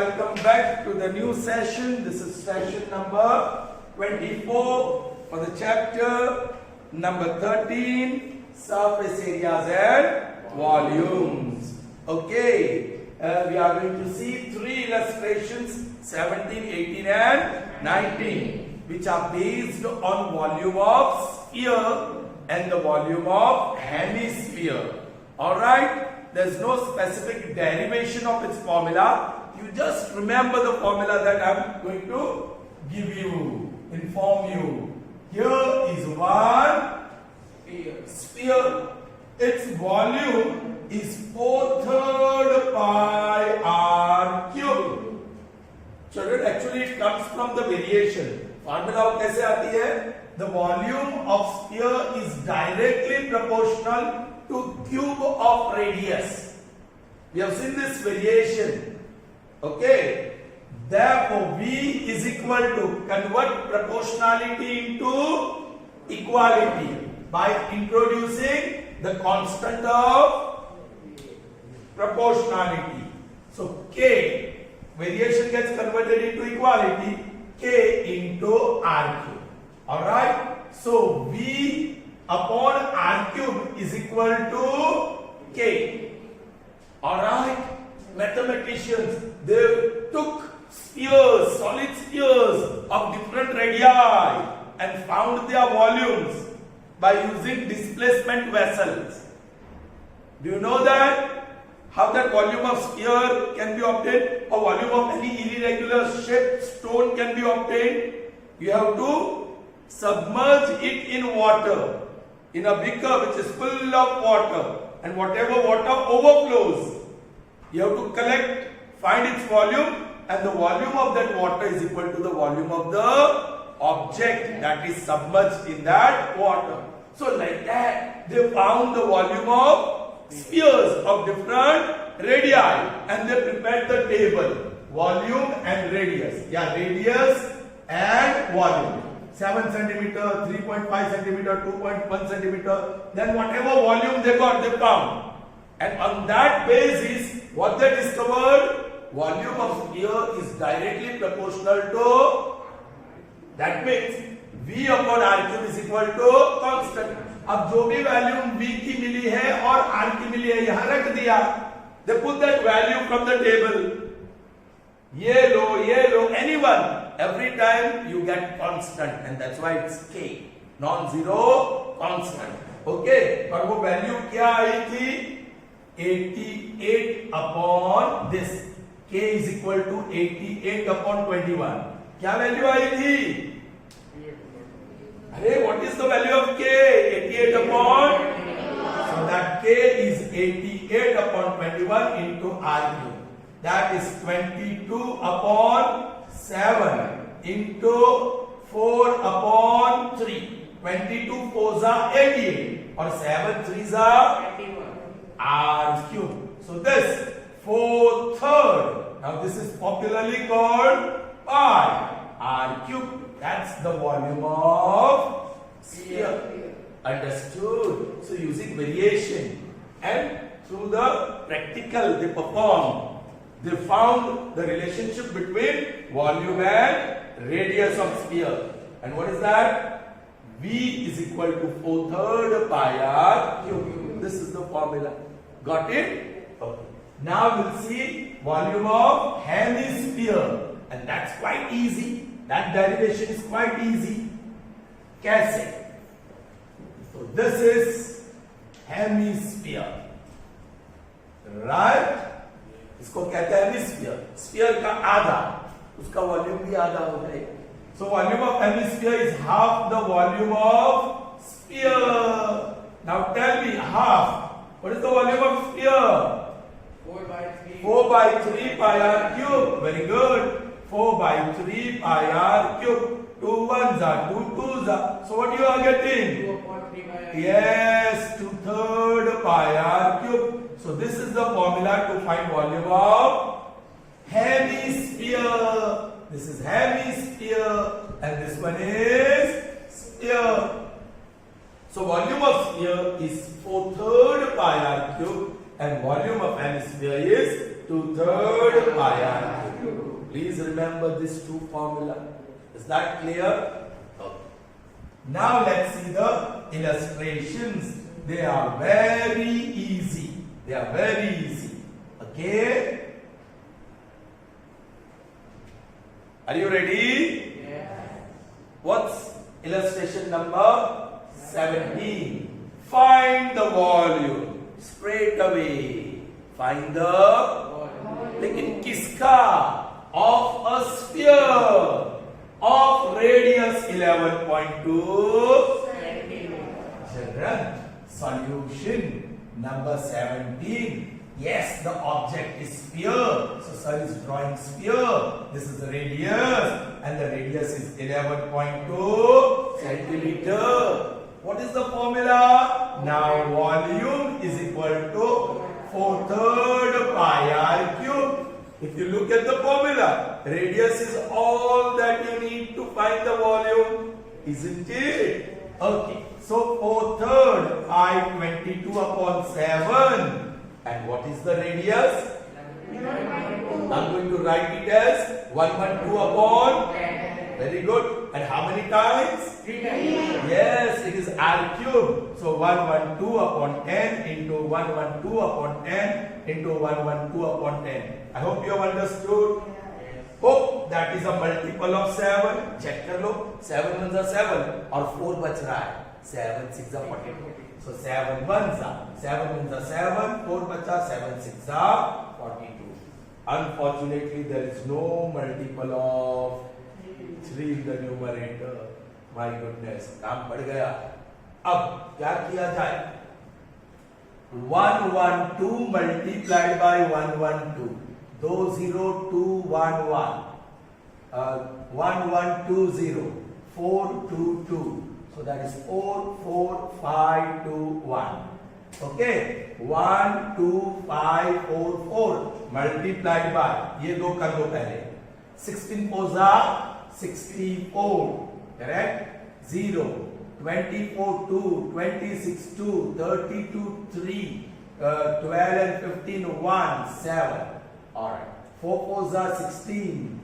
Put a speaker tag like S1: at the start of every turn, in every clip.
S1: welcome back to the new session. This is session number 24 for the chapter number 13, surface areas and volumes. Okay, we are going to see three illustrations, 17, 18 and 19, which are based on volume of sphere and the volume of hemisphere. Alright, there's no specific derivation of its formula. You just remember the formula that I'm going to give you, inform you. Here is one sphere. Its volume is 4/3 pi r cube. Children, actually it comes from the variation. Formula कैसे आती है? The volume of sphere is directly proportional to cube of radius. We have seen this variation. Okay. Therefore, V is equal to, convert proportionality into equality by introducing the constant of proportionality. So K, variation gets converted into equality, K into R cube. Alright. So V upon R cube is equal to K. Alright. Mathematicians, they took spheres, solid spheres of different radii and found their volumes by using displacement vessels. Do you know that? How that volume of sphere can be obtained, or volume of any irregular shaped stone can be obtained? You have to submerge it in water, in a beaker which is full of water, and whatever water overflows, you have to collect, find its volume, and the volume of that water is equal to the volume of the object that is submerged in that water. So like that, they found the volume of spheres of different radii and they prepared the table, volume and radius. Yeah, radius and volume. 7 centimeter, 3.5 centimeter, 2.1 centimeter. Then whatever volume they got, they found. And on that basis, what they discovered? Volume of sphere is directly proportional to, that means V upon R cube is equal to constant. अब जो भी value V की मिली है और R की मिली है यहाँ रख दिया. They put that value from the table. ये लो, anyone. Every time you get constant, and that's why it's K, non-zero constant. Okay, पर वो वैल्यू क्या आई थी? 88 upon this. K is equal to 88 upon 21. क्या वैल्यू आई थी? अरे, what is the value of K? 88 upon. So that K is 88 upon 21 into R cube. That is 22 upon 7 into 4 upon 3. 22 4s are 88 or 7 3s are 21. R cube. So this 4/3. Now this is popularly called pi R cube. That's the volume of sphere. Understood? So using variation and through the practical they performed, they found the relationship between volume and radius of sphere. And what is that? V is equal to 4/3 pi R cube. This is the formula. Got it? Okay. Now we'll see volume of hemisphere. And that's quite easy. That derivation is quite easy. कैसे? So this is hemisphere. Right? इसको कहते हैं hemisphere. Sphere का आधा, उसका volume भी आधा हो जाएगा. So volume of hemisphere is half the volume of sphere. Now tell me, half. What is the volume of sphere? 4 by 3 pi r cube. Very good. 4 by 3 pi r cube. 2 1s are 2 2s are. So what you are getting? 2 upon 3 pi r. Yes, 2/3 pi r cube. So this is the formula to find volume of hemisphere. This is hemisphere and this one is sphere. So volume of sphere is 4/3 pi r cube and volume of hemisphere is 2/3 pi r cube. Please remember this two formula. Is that clear? Okay. Now let's see the illustrations. They are very easy. They are very easy. Okay? Are you ready?
S2: Yes.
S1: What's illustration number 17? Find the volume. Straight away. Find the लेकिन किसका? Of a sphere of radius 11.2 children. Solution number 17. Yes, the object is sphere. So sir is drawing sphere. This is the radius and the radius is 11.2 centimeter. What is the formula? Now volume is equal to 4/3 pi r cube. If you look at the formula, radius is all that you need to find the volume, isn't it? Okay, so 4/3 I 22 upon 7. And what is the radius? I'm going to write it as 112 upon 10. Very good. And how many times?
S2: 3 times.
S1: Yes, it is r cube. So 112 upon 10 into 112 upon 10 into 112 upon 10. I hope you have understood. Hope that is a multiple of 7. Check कर लो. 7 ones are 7 और 4 बच रहा है. 7 6 are 42. So 7 ones are 7, 4 बचा, 7 6 are 42. Unfortunately, there is no multiple of 3 in the numerator. My goodness, काम बढ़ गया. अब क्या किया जाए? 112 multiplied by 112. 20211. 1120. 422. So that is 44521. Okay, 12544 multiplied by ये दो कर दो पहले. 16 4 64. Correct? 0. 24 2, 26 2, 32 3, 12 and 15 1 7. All right. 4 4s are 16.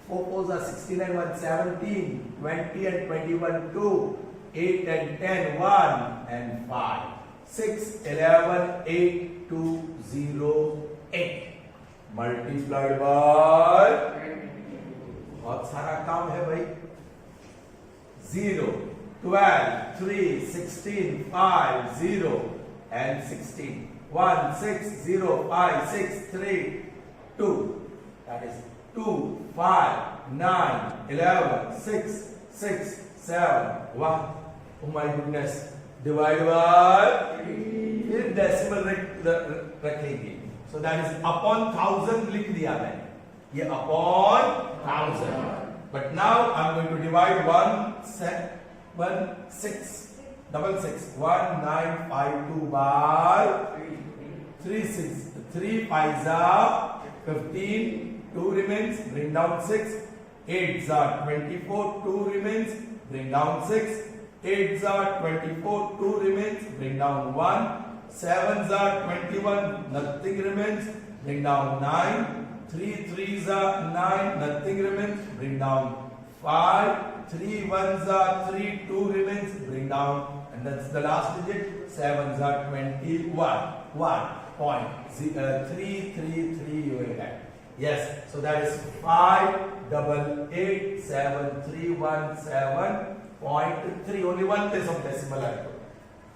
S1: 4 4s are 16 and 1 17. 20 and 21 2. 8 and 10 1 and 5. 6 11 8 2 0 8. Multiplied by बहुत सारा काम है भाई. 0 12 3 16 5 0 and 16 1 6 0 5 6 3 2. That is 2 5 9 11 6 6 7 1. Oh my goodness. Divide by फिर decimal रखेंगे. So that is upon 1000 लिख दिया मैंने. ये upon 1000. But now I'm going to divide 1952 by 36. 3 5s are 15. 2 remains. Bring down 6. 8s are 24. 2 remains. Bring down 6. 8s are 24. 2 remains. Bring down 1. 7s are 21. Nothing remains. Bring down 9. 3 3s are 9. Nothing remains. Bring down 5. 3 1s are 3. 2 remains. Bring down. And that's the last digit. 7s are 21. 1.333 you will get. Yes. So that is 5887317.3. Only one place of decimal I put.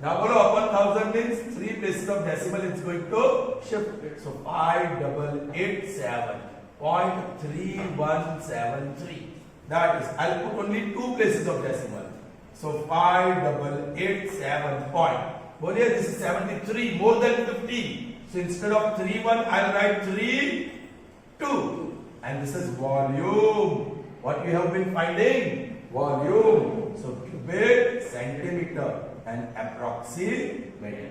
S1: Now follow upon 1000 means 3 places of decimal is going to shift. So 5887.3173. That is, I'll put only 2 places of decimal. So 5887 point. Boliye, this is 73, more than 50. So instead of 31, I'll write 32. And this is volume. What we have been finding? Volume. So cubic centimeter and approximately.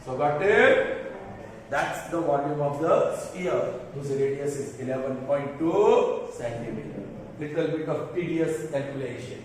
S1: So got it? That's the volume of the sphere whose radius is 11.2 centimeter. Little bit of tedious calculation.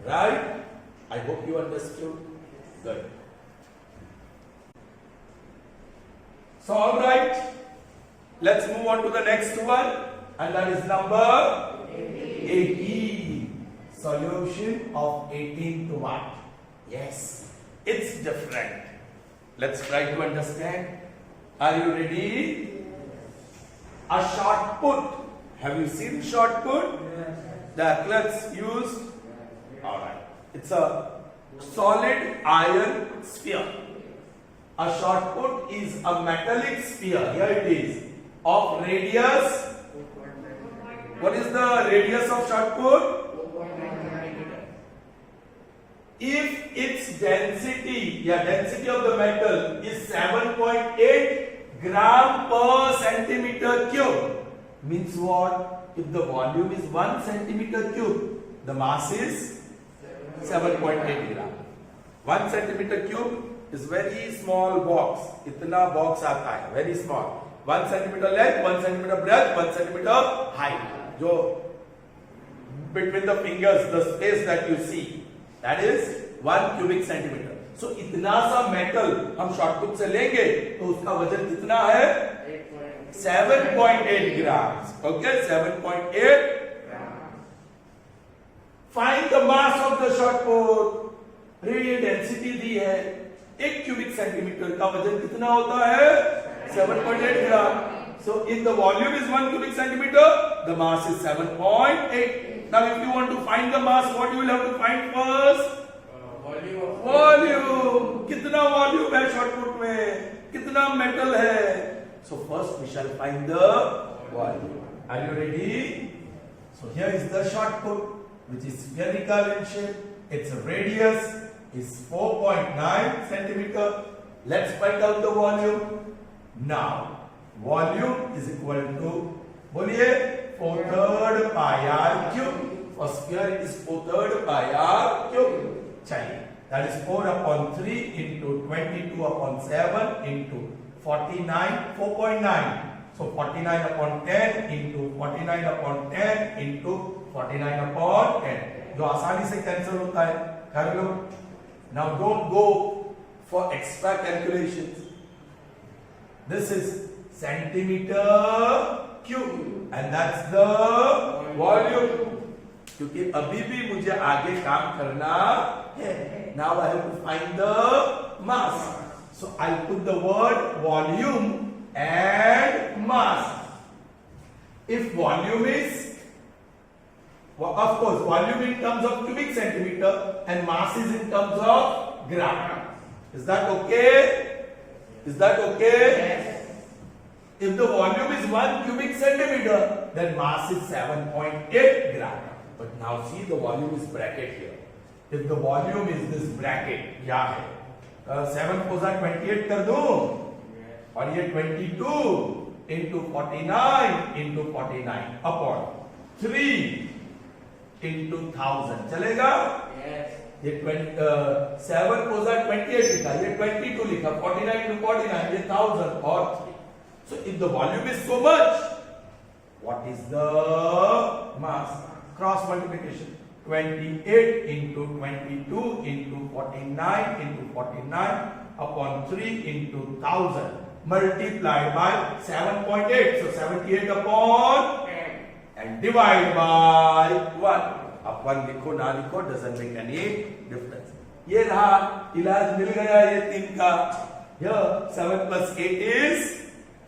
S1: Right? I hope you understood. Good. So all right, let's move on to the next one, and that is number 18. Solution of 18 to what? Yes, it's different. Let's try to understand. Are you ready? A shot put. Have you seen shot put? The athletes used. All right. It's a solid iron sphere. A shot put is a metallic sphere. Here it is. Of radius. What is the radius of shot put? If its density of the metal is 7.8 gram per centimeter cube, means what? If the volume is 1 centimeter cube, the mass is 7.8 gram. 1 centimeter cube is very small box. इतना box आता है, very small. 1 centimeter length, 1 centimeter breadth, 1 centimeter height. जो between the fingers, the space that you see, that is 1 cubic centimeter. So इतना सा metal हम shotput से लेंगे तो उसका वजन कितना है? 7.8 grams. Okay, 7.8 grams. Find the mass of the shotput. Radial density दी है 1 क्यूबिक सेंटीमीटर का वजन कितना होता है 7.8 ग्राम. So if the volume is 1 cubic centimeter, the mass is 7.8. Now if you want to find the mass, what you will have to find first? Volume. कितना volume है shotput में? कितना metal है? So first we shall find the volume. Are you ready? So here is the shotput, which is spherical in shape. Its radius is 4.9 centimeter. Let's find out the volume. Now, volume is equal to, बोलिए, 4/3 pi r cube. For sphere it is 4/3 pi r cube. चाहिए. That is 4/3 into 22/7 into 49, 4.9. So 49/10 into 49/10 into 49/10. जो आसानी से cancel होता है, कर लो. Now don't go for extra calculations. This is centimeter cube and that's the volume. क्योंकि अभी भी मुझे आगे काम करना है. Now I have to find the mass. So I'll put the word volume and mass. If volume is, of course, volume in terms of cubic centimeter and mass is in terms of gram. Is that okay? Is that okay? Yes. If the volume is 1 cubic centimeter, then mass is 7.8 gram. But now see, the volume is bracket here. If the volume is this bracket, क्या है? 7 को 28 कर दो, और ये 22 into 49 into 49 upon 3 into 1000 चलेगा?
S2: Yes.
S1: ये 7 को 28 लिखा, ये 22 लिखा, 49 into 49, ये 1000 और 3. So if the volume is so much, what is the mass? Cross multiplication. 28 into 22 into 49 into 49 upon 3 into 1000 multiplied by 7.8. So 78 upon 10 and divide by 1. अब 1 लिखो ना लिखो doesn't make any difference. ये रहा, इलाज मिल गया ये 3 का. Here 7 plus 8 is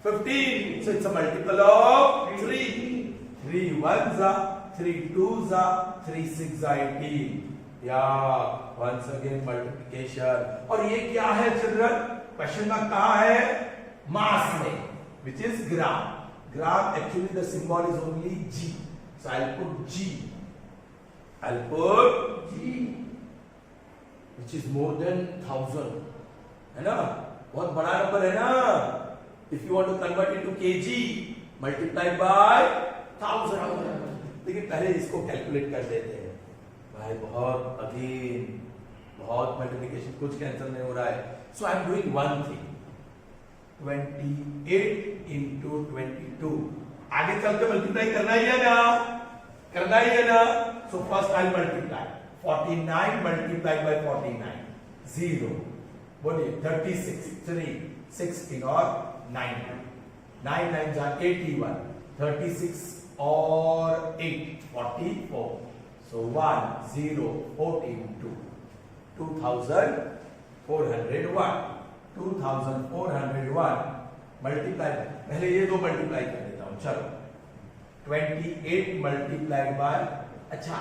S1: 15. So it's a multiple of 3. 3 ones are 3 twos are 3 6 are 18. Yeah, once again multiplication. और ये क्या है चिल्ड्रन? क्वेश्चन में कहाँ है? मास में, which is gram. Gram actually the symbol is only G. So I'll put G. I'll put G, which is more than 1000. है ना? बहुत बड़ा नंबर है ना? If you want to convert it to kg, multiply by 1000. लेकिन पहले इसको calculate कर देते हैं भाई. बहुत मल्टीप्लिकेशन, कुछ कैंसिल नहीं हो रहा है. So I am doing one thing. 28 into 22 आगे चल के मल्टीप्लाई करना ही है ना, करना ही है ना. So first I multiply 49 multiply by 49 0. बोलिए 36 3 16 और 90. 9 9s are 81. 36 or 8, 44. So 1 0 14 2. 2401. 2401 multiply, पहले ये दो मल्टीप्लाई कर देता हूं, चलो 28 मल्टीप्लाइड बाय, अच्छा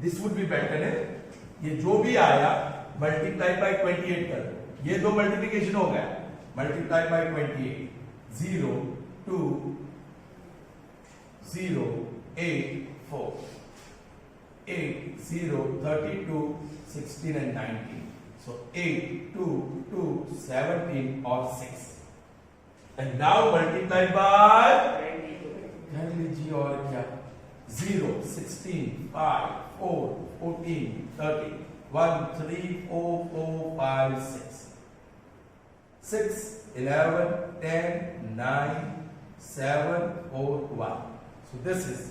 S1: दिस वुड बी बेटर है, ये जो भी आया मल्टीप्लाई बाय 28 कर दो, ये दो मल्टीप्लिकेशन हो गया, multiply by 28, 0 2 0 8 4 8 0 32 16 and 19. So 8 2 2 17 or 6. And now multiply by, कर लीजिए और क्या, 0 16 5 4 14 13 1 3 4 4 5 6 6 11 10 9 7 4 1. So this is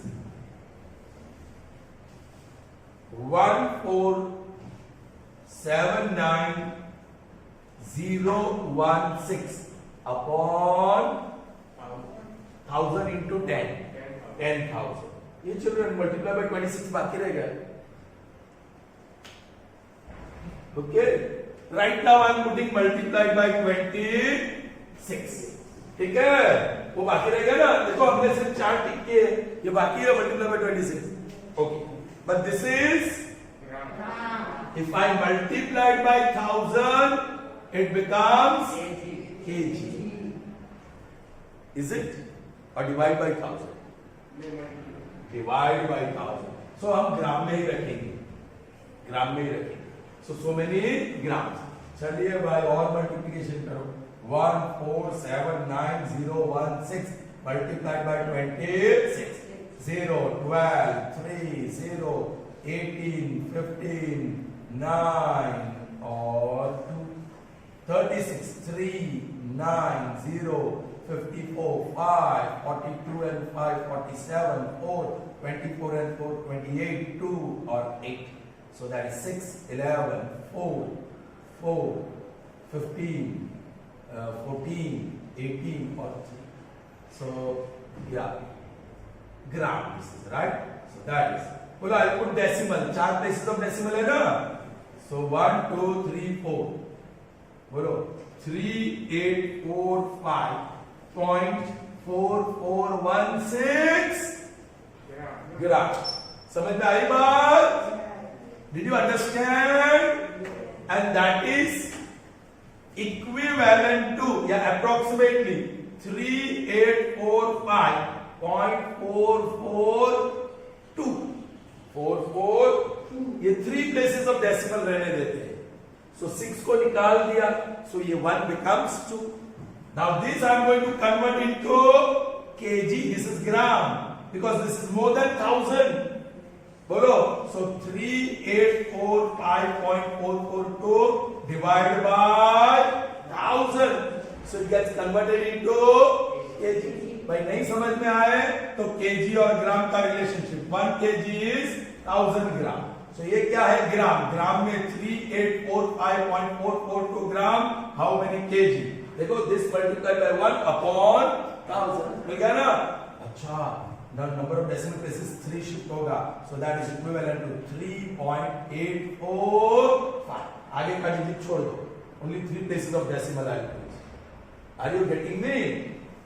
S1: 1479016 upon 1000 into 10, 10,000. ये चिल्ड्रन मल्टीप्लाई बाय 26 बाकी रह गया. Okay, right now I am putting multiply by 26. ठीक है, वो बाकी रह गया ना, देखो हमने सिर्फ 4 टिक किए, ये बाकी है multiply by 26. Okay, but this is, if I multiply by 1000, it becomes kg. Is it? Or divide by 1000? Divide by 1000. So हम ग्राम में ही रखेंगे, ग्राम में ही रखेंगे. So many grams. चलिए भाई और मल्टीप्लिकेशन करो. 1479016 multiplied by 26. 0 12 3 0 18 15 9 or 2 36 3 9 0 54 5 42 and 5 47 4 24 and 4 28 2 or 8. So that is 6 11 4 4 15 14 18 or 3. So yeah, gram, this is right. So that is, well, I'll put decimal, 4 places of decimal hai na. So 1 2 3 4 bolo 3845.4416 gram. समझ में आई बात? Did you understand? And that is equivalent to, yeah, approximately 3845.442. 442. ये 3 places of decimal रहने देते हैं. So 6 को निकाल दिया. So ये 1 becomes 2. Now this I am going to convert into kg. This is gram because this is more than 1000. बोलो. So 3845.442 divided by 1000. So it gets converted into kg. भाई नहीं समझ में आए तो kg और ग्राम का relationship. 1 kg is 1000 gram. So ये क्या है? ग्राम. ग्राम में 3845.442 ग्राम. How many kg? देखो this multiplied by 1 upon 1000. मिल गया ना? अच्छा. Now number of decimal places 3 shift होगा. So that is equivalent to 3.845. आगे का डिजिट छोड़ दो. Only 3 places of decimal I will use. Are you getting me?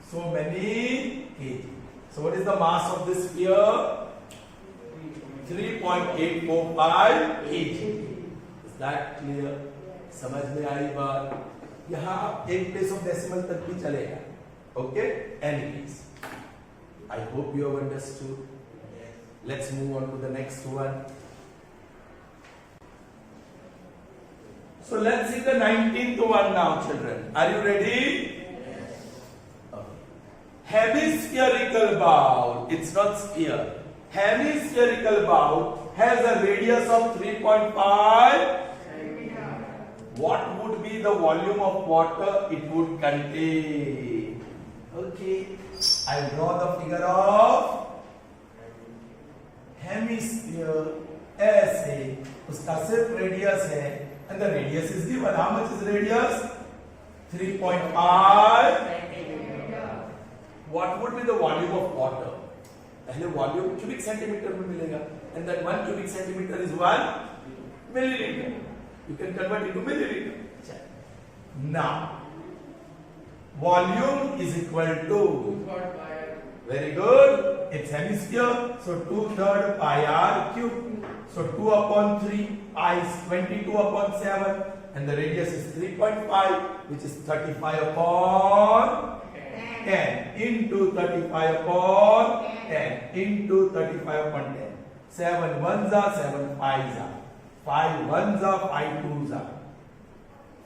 S1: So many kg. So what is the mass of this sphere? 3.845 kg. Is that clear? समझ में आई बात? यहाँ एक place of decimal तक भी चलेगा. Okay? Anyways, I hope you have understood. Let's move on to the next one. So let's see the 19th one now, children. Are you ready?
S2: Yes.
S1: Okay. Hemispherical bowl. It's not sphere. Hemispherical bowl has a radius of 3.5. What would be the volume of water it would contain? Okay. I'll draw the figure of hemisphere ऐसे. उसका सिर्फ radius है. And the radius is given. How much is radius? 3.5 what would be the volume of water? पहले volume cubic centimetre में मिलेगा, and that 1 cubic centimeter is 1 milliliter. You can convert it to milliliter. Now, volume is equal to, very good, it's hemisphere, so 2/3 pi r cube. So 2 upon 3, pi is 22 upon 7, and the radius is 3.5, which is 35 upon 10 into 35 upon 10 into 35 upon 10. 7 ones are 7 5s are. 5 ones are 5 2s are.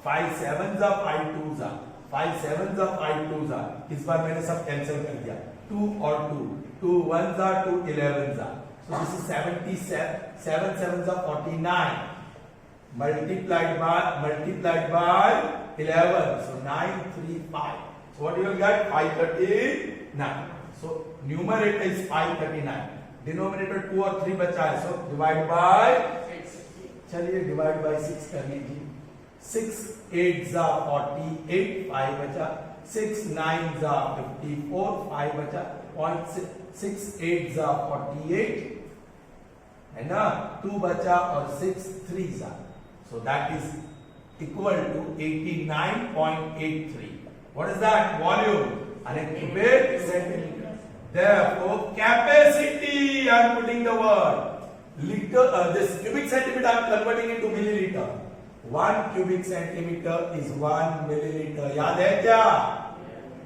S1: 5 sevens are 5 2s are. 5 sevens are 5 2s are. इस बार मैंने सब cancel कर दिया. 2 और 2. 2 ones are 2 11s are. So this is 77. 7 sevens are 49. Multiplied by 11. So 935. So what you will get? 539. So numerator is 539. Denominator 2 और 3 बचा है. So divide by 6. चलिए divide by 6 कर लीजिए. 6 8s are 48. 5 बचा. 6 9s are 54. 5 बचा. 6 8s are 48. है ना? 2 बचा और 6 3s are. So that is equal to 89.83. What is that? Volume. And a cubic centimeter. Therefore, capacity, I am putting the word. Liter, this cubic centimeter I am converting into milliliter. 1 cubic centimeter is 1 milliliter. याद है क्या?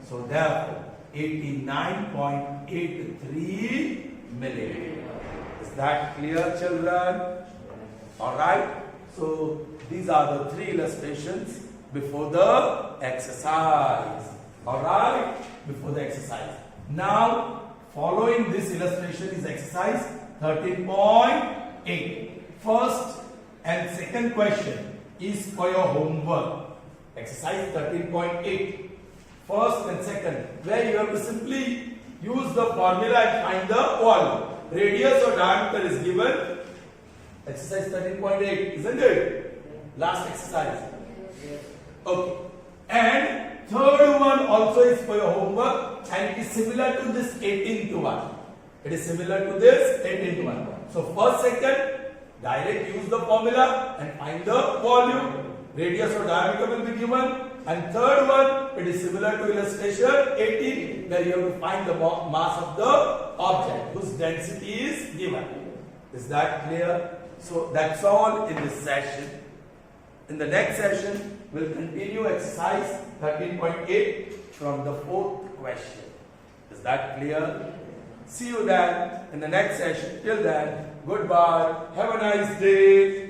S1: So therefore, 89.83 milliliter. Is that clear, children? All right. So these are the 3 illustrations before the exercise. All right, before the exercise. Now, following this illustration is exercise 13.8. First and second question is for your homework. Exercise 13.8. First and second, where you have to simply use the formula and find the volume. Radius or diameter is given. Exercise 13.8, isn't it? Last exercise. Okay. And third one also is for your homework, and it is similar to this 18 to 1. It is similar to this 18 to 1. So first, second, direct use the formula and find the volume. Radius or diameter will be given. And third one, it is similar to illustration 18, where you have to find the mass of the object whose density is given. Is that clear? So that's all in this session. In the next session, we'll continue exercise 13.8 from the 4th question. Is that clear? See you then in the next session. Till then, goodbye. Have a nice day.